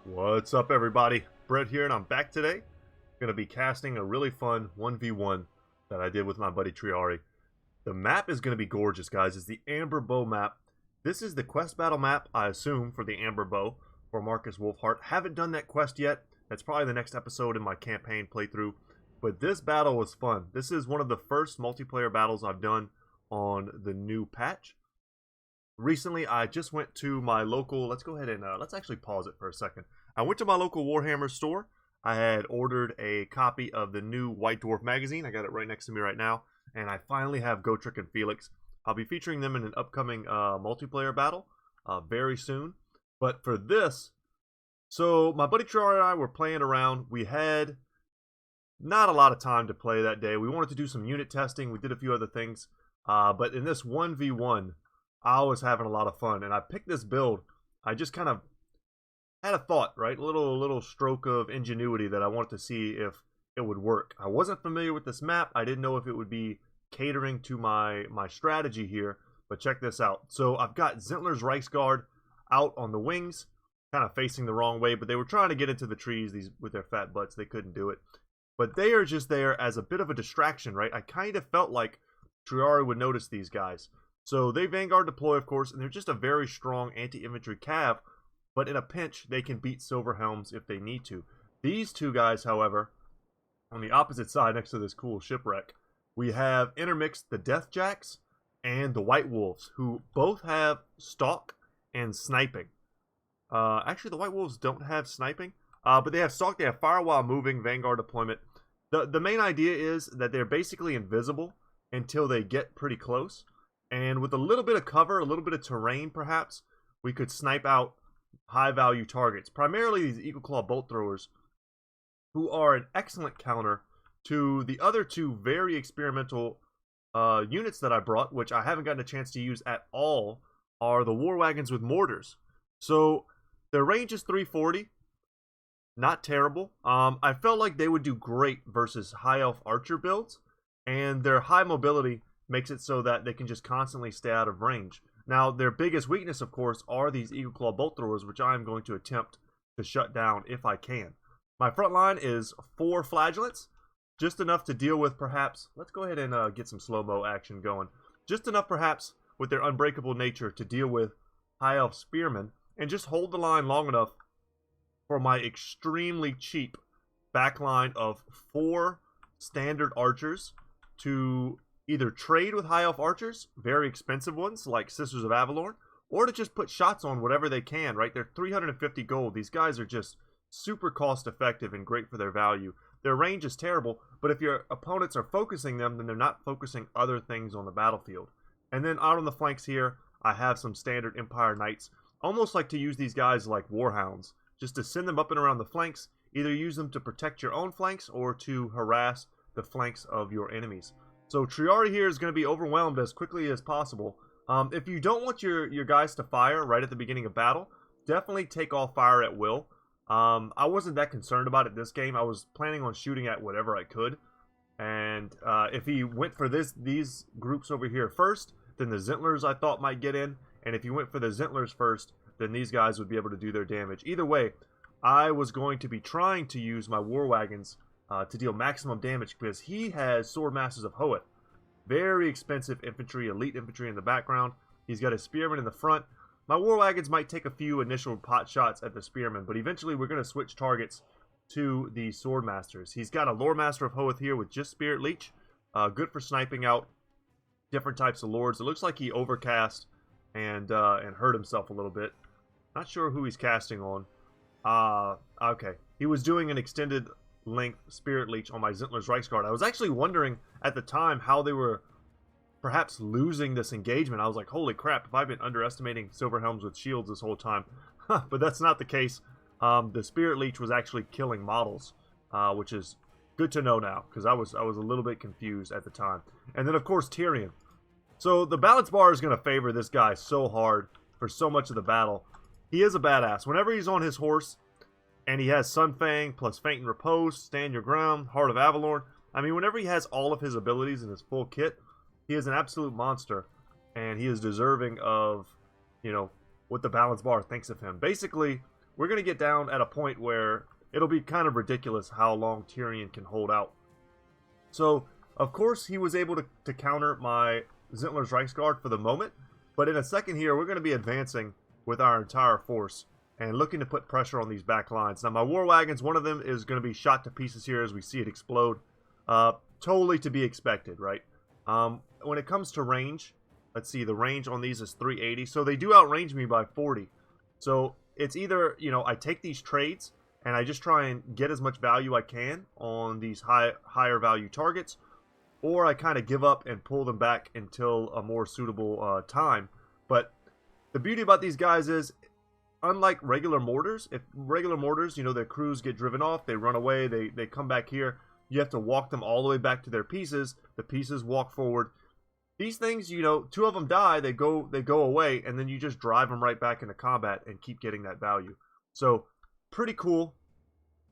What's up, everybody? Brett here, and I'm back today. Going to be casting a really fun 1v1 that I did with my buddy Triari. The map is going to be gorgeous, guys. It's the Amber Bow map. This is the quest battle map, I assume, for the Amber Bow for Marcus Wolfhart. Haven't done that quest yet. That's probably the next episode in my campaign playthrough. But this battle was fun. This is one of the first multiplayer battles I've done on the new patch. Recently, I just went to my local, let's go ahead and, let's actually pause it for a second. I went to my local Warhammer store. I had ordered a copy of the new White Dwarf magazine. I got it right next to me right now. And I finally have Gotrek and Felix. I'll be featuring them in an upcoming multiplayer battle very soon. But for this, so my buddy Triari and I were playing around. We had not a lot of time to play that day. We wanted to do some unit testing. We did a few other things. But in this 1v1, I was having a lot of fun, and I picked this build. I just kind of had a thought, right? A little stroke of ingenuity that I wanted to see if it would work. I wasn't familiar with this map. I didn't know if it would be catering to my strategy here, but check this out. So I've got Zintler's Reichsguard out on the wings, kind of facing the wrong way, but they were trying to get into the trees with their fat butts. They couldn't do it. But they are just there as a bit of a distraction, right? I kind of felt like Triari would notice these guys. So they Vanguard deploy, of course, and they're just a very strong anti-infantry cav, but in a pinch, they can beat Silver Helms if they need to. These two guys, however, on the opposite side next to this cool shipwreck, we have intermixed the Deathjacks and the White Wolves, who both have stalk and sniping. Actually, the White Wolves don't have sniping, but they have stalk, they have fire while moving, Vanguard deployment. The main idea is that they're basically invisible until they get pretty close. And with a little bit of cover, a little bit of terrain perhaps, we could snipe out high-value targets. Primarily these Eagle Claw bolt throwers, who are an excellent counter to the other two very experimental units that I brought, which I haven't gotten a chance to use at all, are the War Wagons with mortars. So their range is 340. Not terrible. I felt like they would do great versus High Elf Archer builds, and their high mobility makes it so that they can just constantly stay out of range. Now, their biggest weakness, of course, are these Eagle Claw bolt throwers, which I am going to attempt to shut down if I can. My front line is 4 flagellants, just enough to deal with perhaps, let's go ahead and get some slow-mo action going, just enough perhaps with their unbreakable nature to deal with High Elf Spearmen, and just hold the line long enough for my extremely cheap backline of 4 standard archers to either trade with High Elf Archers, very expensive ones like Sisters of Avalorn, or to just put shots on whatever they can, right? They're 350 gold. These guys are just super cost effective and great for their value. Their range is terrible, but if your opponents are focusing them, then they're not focusing other things on the battlefield. And then out on the flanks here, I have some standard Empire Knights. Almost like to use these guys like Warhounds, just to send them up and around the flanks, either use them to protect your own flanks or to harass the flanks of your enemies. So Triari here is going to be overwhelmed as quickly as possible. If you don't want your guys to fire right at the beginning of battle, definitely take off fire at will. I wasn't that concerned about it this game. I was planning on shooting at whatever I could. And if he went for these groups over here first, then the Zintlers I thought might get in. And if he went for the Zintlers first, then these guys would be able to do their damage. Either way, I was going to be trying to use my War Wagons to deal maximum damage, because he has Sword Masters of Hoeth. Very expensive infantry, elite infantry in the background. He's got a Spearman in the front. My War Wagons might take a few initial pot shots at the Spearman, but eventually we're going to switch targets to the Sword Masters. He's got a Lore Master of Hoeth here with just Spirit Leech. Good for sniping out different types of lords. It looks like he overcast and hurt himself a little bit. Not sure who he's casting on. Okay. He was doing an extended length Spirit Leech on my Zintler's Reichsguard. I was actually wondering at the time how they were perhaps losing this engagement. I was like, holy crap, have I been underestimating Silver Helms with shields this whole time? But that's not the case. The Spirit Leech was actually killing models, which is good to know now, because I was a little bit confused at the time. And then, of course, Tyrion. So the balance bar is going to favor this guy so hard for so much of the battle. He is a badass. Whenever he's on his horse, and he has Sunfang plus Faint and Repose, Stand Your Ground, Heart of Avalorn. I mean, whenever he has all of his abilities in his full kit, he is an absolute monster. And he is deserving of, you know, what the balance bar thinks of him. Basically, we're going to get down at a point where it'll be kind of ridiculous how long Tyrion can hold out. So, of course, he was able to counter my Zentler's Reichsguard for the moment, but in a second here, we're going to be advancing with our entire force and looking to put pressure on these back lines. Now, my war wagons, one of them is going to be shot to pieces here as we see it explode. Totally to be expected, right? When it comes to range, let's see, the range on these is 380, so they do outrange me by 40. So it's either, you know, I take these trades and I just try and get as much value I can on these higher value targets, or I kind of give up and pull them back until a more suitable time. But the beauty about these guys is, unlike regular mortars, if regular mortars, you know, their crews get driven off, they run away, they come back here, you have to walk them all the way back to their pieces, the pieces walk forward. These things, you know, 2 of them die, they go away, and then you just drive them right back into combat and keep getting that value. So, pretty cool.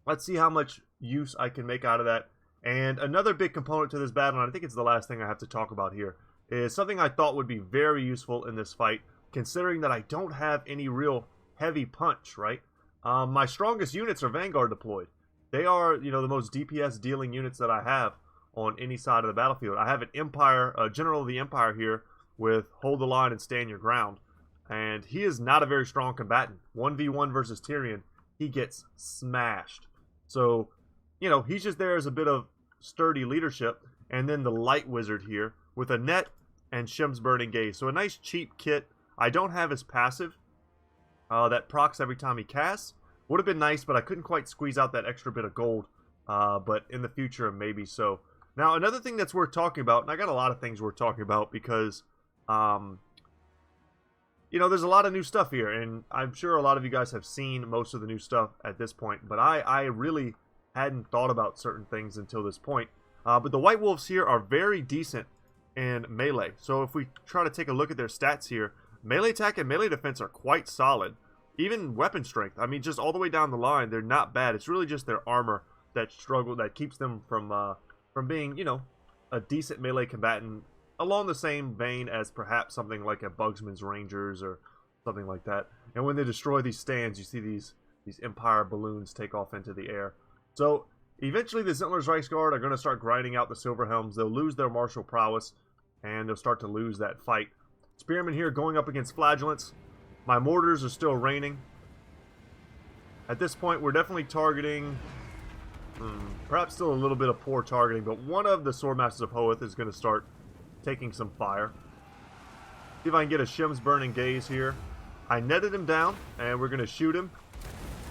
Let's see how much use I can make out of that. And another big component to this battle, and I think it's the last thing I have to talk about here, is something I thought would be very useful in this fight, considering that I don't have any real heavy punch, right? My strongest units are Vanguard deployed. They are, you know, the most DPS dealing units that I have on any side of the battlefield. I have an Empire, a General of the Empire here with Hold the Line and Stand Your Ground. And he is not a very strong combatant. 1v1 versus Tyrion, he gets smashed. So, you know, he's just there as a bit of sturdy leadership. And then the Light Wizard here with a net and Shem's Burning Gaze. So a nice cheap kit. I don't have his passive that procs every time he casts. Would have been nice, but I couldn't quite squeeze out that extra bit of gold. But in the future, maybe so. Now, another thing that's worth talking about, and I got a lot of things worth talking about because, you know, there's a lot of new stuff here, and I'm sure a lot of you guys have seen most of the new stuff at this point, but I really hadn't thought about certain things until this point. But the White Wolves here are very decent in melee. So if we try to take a look at their stats here, melee attack and melee defense are quite solid. Even weapon strength, I mean, just all the way down the line, they're not bad. It's really just their armor that keeps them from being, you know, a decent melee combatant, along the same vein as perhaps something like a Bugsman's Rangers or something like that. And when they destroy these stands, you see these Empire balloons take off into the air. So eventually the Zentler's Reichsguard are going to start grinding out the Silverhelms. They'll lose their martial prowess, and they'll start to lose that fight. Spearmen here going up against Flagellants. My mortars are still raining. At this point, we're definitely targeting... perhaps still a little bit of poor targeting, but one of the Swordmasters of Hoeth is going to start taking some fire. See if I can get a Shem's Burning Gaze here. I netted him down, and we're going to shoot him.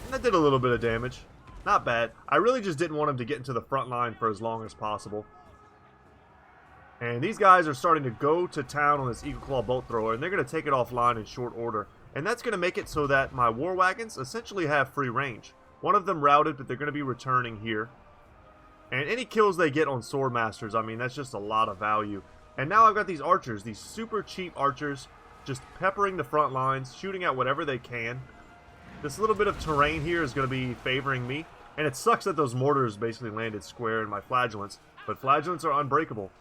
And that did a little bit of damage. Not bad. I really just didn't want him to get into the front line for as long as possible. And these guys are starting to go to town on this Eagle Claw Bolt Thrower, and they're going to take it offline in short order. And that's going to make it so that my war wagons essentially have free range. One of them routed, but they're going to be returning here. And any kills they get on Swordmasters, I mean, that's just a lot of value. And now I've got these archers, these super cheap archers, just peppering the front lines, shooting at whatever they can. This little bit of terrain here is going to be favoring me. And it sucks that those mortars basically landed square in my Flagellants. But Flagellants are unbreakable.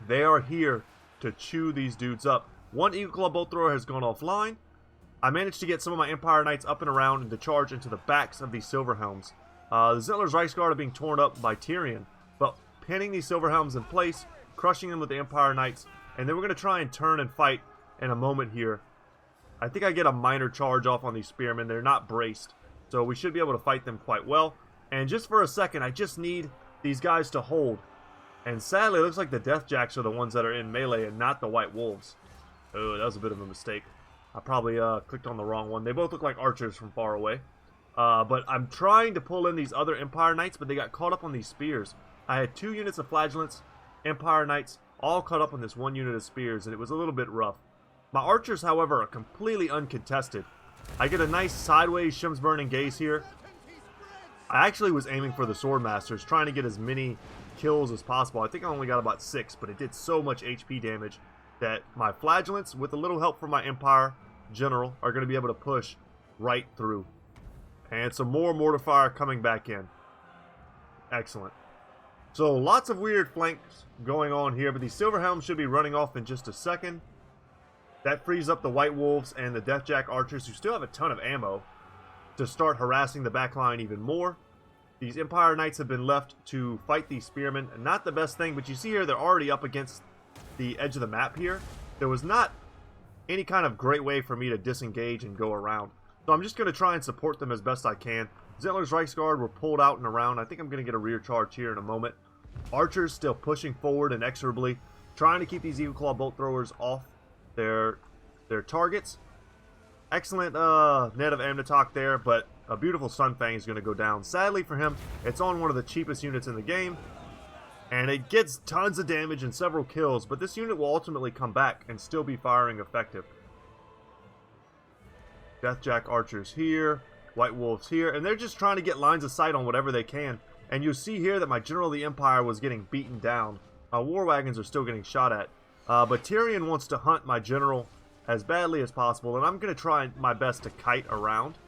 They are here to chew these dudes up. One Eagle Claw Bolt Thrower has gone offline. I managed to get some of my Empire Knights up and around and to charge into the backs of these Silverhelms. The Zentler's Reichsguard are being torn up by Tyrion, but pinning these Silverhelms in place, crushing them with the Empire Knights, and then we're going to try and turn and fight in a moment here. I think I get a minor charge off on these Spearmen. They're not braced, so we should be able to fight them quite well. And just for a second, I just need these guys to hold. And sadly, it looks like the Deathjacks are the ones that are in melee and not the White Wolves. Oh, that was a bit of a mistake. I probably clicked on the wrong one. They both look like archers from far away. But I'm trying to pull in these other Empire Knights, but they got caught up on these spears. I had 2 units of Flagellants, Empire Knights, all caught up on this 1 unit of spears, and it was a little bit rough. My archers, however, are completely uncontested. I get a nice sideways Shem's Burning Gaze here. I actually was aiming for the Swordmasters, trying to get as many kills as possible. I think I only got about 6, but it did so much HP damage that my Flagellants, with a little help from my Empire General, are going to be able to push right through. And some more mortar fire coming back in. Excellent. So lots of weird flanks going on here, but these Silverhelms should be running off in just a second. That frees up the White Wolves and the Deathjack Archers, who still have a ton of ammo. to start harassing the back line even more. These Empire Knights have been left to fight these Spearmen. Not the best thing, but you see here they're already up against the edge of the map here. There was not any kind of great way for me to disengage and go around. So I'm just going to try and support them as best I can. Zentler's Reichsguard were pulled out and around. I think I'm going to get a rear charge here in a moment. Archers still pushing forward inexorably, trying to keep these Eagle Claw bolt throwers off their targets. Excellent net of Amnitok there, but a beautiful Sunfang is going to go down. Sadly for him, it's on one of the cheapest units in the game, and it gets tons of damage and several kills, but this unit will ultimately come back and still be firing effective. Deathjack Archers here, White Wolves here, and they're just trying to get lines of sight on whatever they can. And you'll see here that my General of the Empire was getting beaten down. My War Wagons are still getting shot at. But Tyrion wants to hunt my General as badly as possible, and I'm going to try my best to kite around.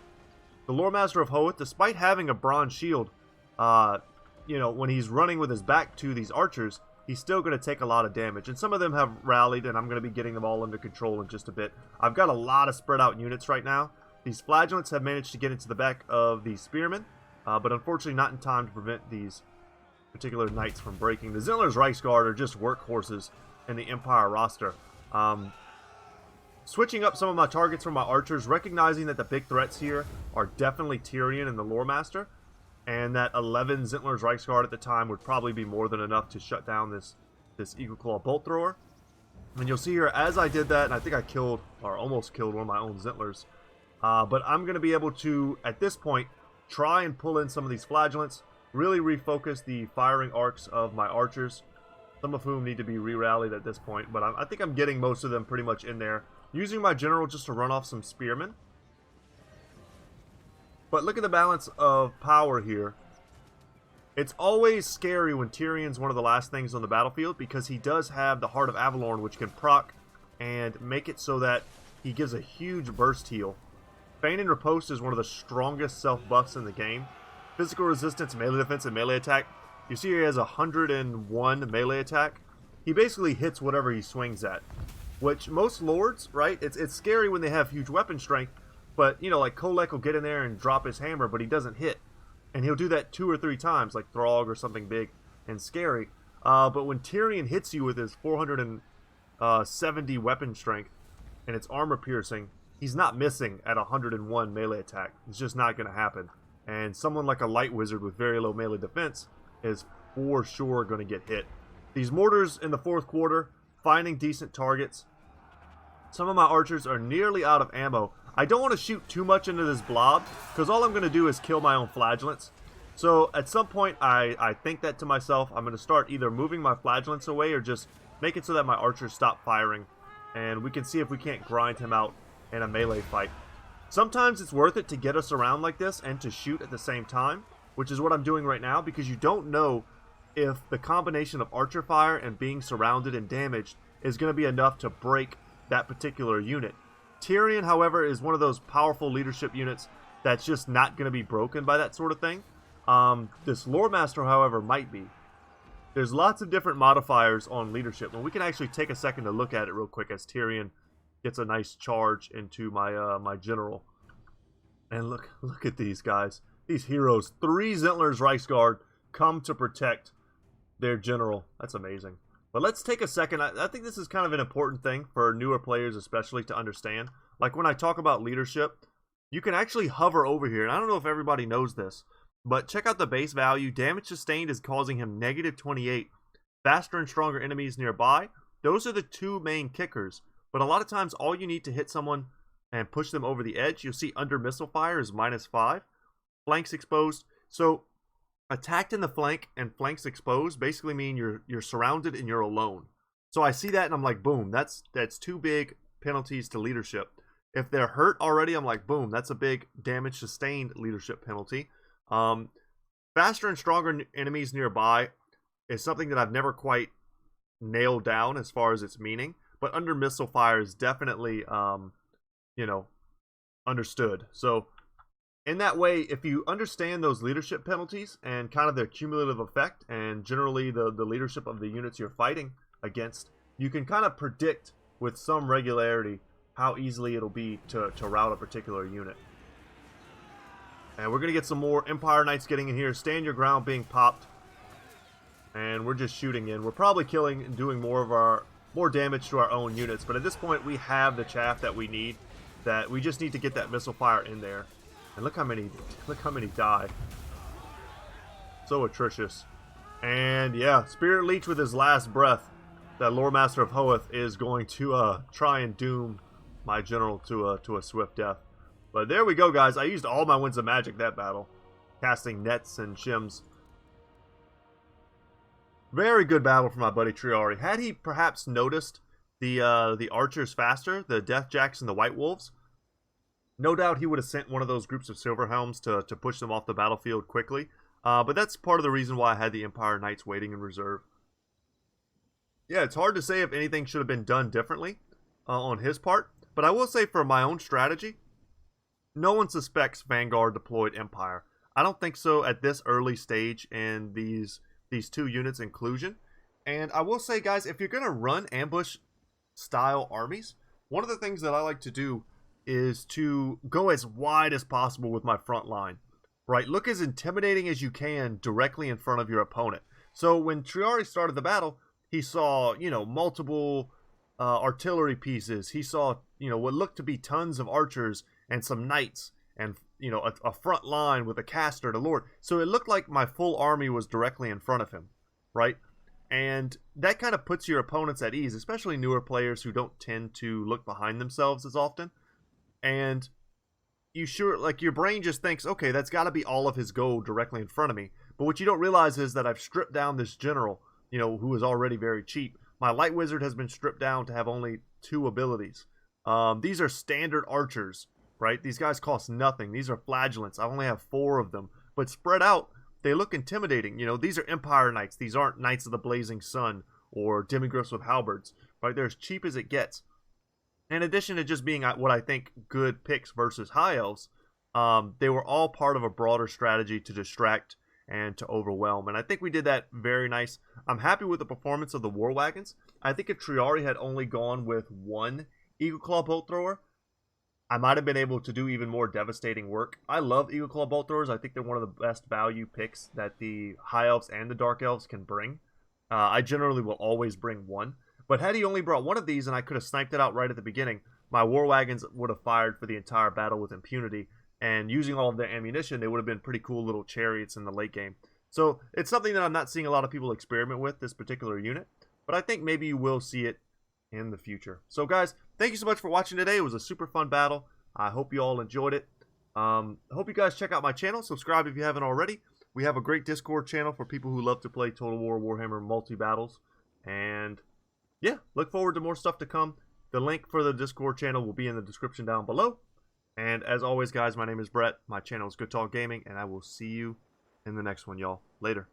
The Lore Master of Hoeth, despite having a bronze shield, you know, when he's running with his back to these archers, he's still going to take a lot of damage. And some of them have rallied, and I'm going to be getting them all under control in just a bit. I've got a lot of spread out units right now. These Flagellants have managed to get into the back of these Spearmen, but unfortunately not in time to prevent these particular Knights from breaking. The Zentler's Reichsguard are just workhorses in the Empire roster. Switching up some of my targets from my archers, recognizing that the big threats here are definitely Tyrion and the Lore Master, and that 11 Zentler's Reichsguard at the time would probably be more than enough to shut down this Eagle Claw bolt thrower. And you'll see here, as I did that, and I think I killed, or almost killed, one of my own Zentlers, but I'm going to be able to, at this point, try and pull in some of these Flagellants, really refocus the firing arcs of my archers, some of whom need to be re-rallied at this point, but I think I'm getting most of them pretty much in there. Using my General just to run off some Spearmen. But look at the balance of power here. It's always scary when Tyrion's one of the last things on the battlefield, because he does have the Heart of Avalorn, which can proc and make it so that he gives a huge burst heal. Feign and Riposte is one of the strongest self-buffs in the game. Physical resistance, melee defense, and melee attack. You see he has 101 melee attack. He basically hits whatever he swings at. Which most lords, right, it's scary when they have huge weapon strength, but, you know, like Kolek will get in there and drop his hammer, but he doesn't hit. And he'll do that 2 or 3 times, like Throg or something big and scary. But when Tyrion hits you with his 470 weapon strength and it's armor piercing, he's not missing at 101 melee attack. It's just not going to happen. And someone like a light wizard with very low melee defense is for sure going to get hit. These mortars in the 4th quarter, finding decent targets. Some of my archers are nearly out of ammo. I don't want to shoot too much into this blob, because all I'm going to do is kill my own Flagellants. So at some point, I think that to myself, I'm going to start either moving my Flagellants away or just make it so that my archers stop firing. And we can see if we can't grind him out in a melee fight. Sometimes it's worth it to get us around like this and to shoot at the same time, which is what I'm doing right now, because you don't know if the combination of archer fire and being surrounded and damaged is going to be enough to break that particular unit. Tyrion, however, is one of those powerful leadership units that's just not going to be broken by that sort of thing. This Lore Master, however, might be. There's lots of different modifiers on leadership, and we can actually take a second to look at it real quick as Tyrion gets a nice charge into my my General. And look at these guys. These heroes. 3 Zentler's Reichsguard come to protect their General. That's amazing. But let's take a second. I think this is kind of an important thing for newer players especially to understand. Like when I talk about leadership, you can actually hover over here. And I don't know if everybody knows this, but check out the base value. Damage sustained is causing him -28. Faster and stronger enemies nearby. Those are the 2 main kickers. But a lot of times all you need to hit someone and push them over the edge, you'll see under missile fire is -5. Flanks exposed. So attacked in the flank and flanks exposed basically mean you're surrounded and you're alone. So I see that and I'm like, boom, that's 2 big penalties to leadership. If they're hurt already, I'm like, boom, that's a big damage sustained leadership penalty. Faster and stronger enemies nearby is something that I've never quite nailed down as far as its meaning, but under missile fire is definitely you know, understood. So in that way, if you understand those leadership penalties and kind of their cumulative effect and generally the leadership of the units you're fighting against, you can kind of predict with some regularity how easily it'll be to rout a particular unit. And we're going to get some more Empire Knights getting in here. Stand your ground being popped. And we're just shooting in. We're probably killing and doing more damage to our own units. But at this point, we have the chaff that we need. That we just need to get that missile fire in there. And look how many die. So atrocious. And yeah, Spirit Leech with his last breath. That Lore Master of Hoeth is going to try and doom my general to a swift death. But there we go, guys. I used all my Winds of Magic that battle. Casting nets and shims. Very good battle for my buddy Triari. Had he perhaps noticed the archers faster, the Death Jacks and the White Wolves, no doubt he would have sent one of those groups of Silver Helms to push them off the battlefield quickly. But that's part of the reason why I had the Empire Knights waiting in reserve. Yeah, it's hard to say if anything should have been done differently on his part. But I will say for my own strategy, no one suspects Vanguard deployed Empire. I don't think so at this early stage in these two units' inclusion. And I will say, guys, if you're going to run ambush style armies, one of the things that I like to do is to go as wide as possible with my front line. Right? Look as intimidating as you can directly in front of your opponent. So when Triari started the battle, he saw, multiple artillery pieces. He saw, what looked to be tons of archers and some knights and, a front line with a caster to lord. So it looked like my full army was directly in front of him, right? And that kind of puts your opponents at ease, especially newer players who don't tend to look behind themselves as often. And your brain just thinks, okay, that's got to be all of his gold directly in front of me. But what you don't realize is that I've stripped down this general, who is already very cheap. My light wizard has been stripped down to have only 2 abilities. These are standard archers, right? These guys cost nothing. These are flagellants. I only have 4 of them. But spread out, they look intimidating. These are Empire Knights. These aren't Knights of the Blazing Sun or Demigryphs with halberds, right? They're as cheap as it gets. In addition to just being what I think good picks versus High Elves, they were all part of a broader strategy to distract and to overwhelm. And I think we did that very nice. I'm happy with the performance of the War Wagons. I think if Triari had only gone with 1 Eagle Claw Bolt Thrower, I might have been able to do even more devastating work. I love Eagle Claw Bolt Throwers. I think they're one of the best value picks that the High Elves and the Dark Elves can bring. I generally will always bring 1. But had he only brought 1 of these and I could have sniped it out right at the beginning, my War Wagons would have fired for the entire battle with impunity. And using all of their ammunition, they would have been pretty cool little chariots in the late game. So it's something that I'm not seeing a lot of people experiment with, this particular unit. But I think maybe you will see it in the future. So guys, thank you so much for watching today. It was a super fun battle. I hope you all enjoyed it. I hope you guys check out my channel. Subscribe if you haven't already. We have a great Discord channel for people who love to play Total War Warhammer multi-battles. And yeah, look forward to more stuff to come. The link for the Discord channel will be in the description down below. And as always, guys, my name is Brett. My channel is Good Talk Gaming, and I will see you in the next one, y'all. Later.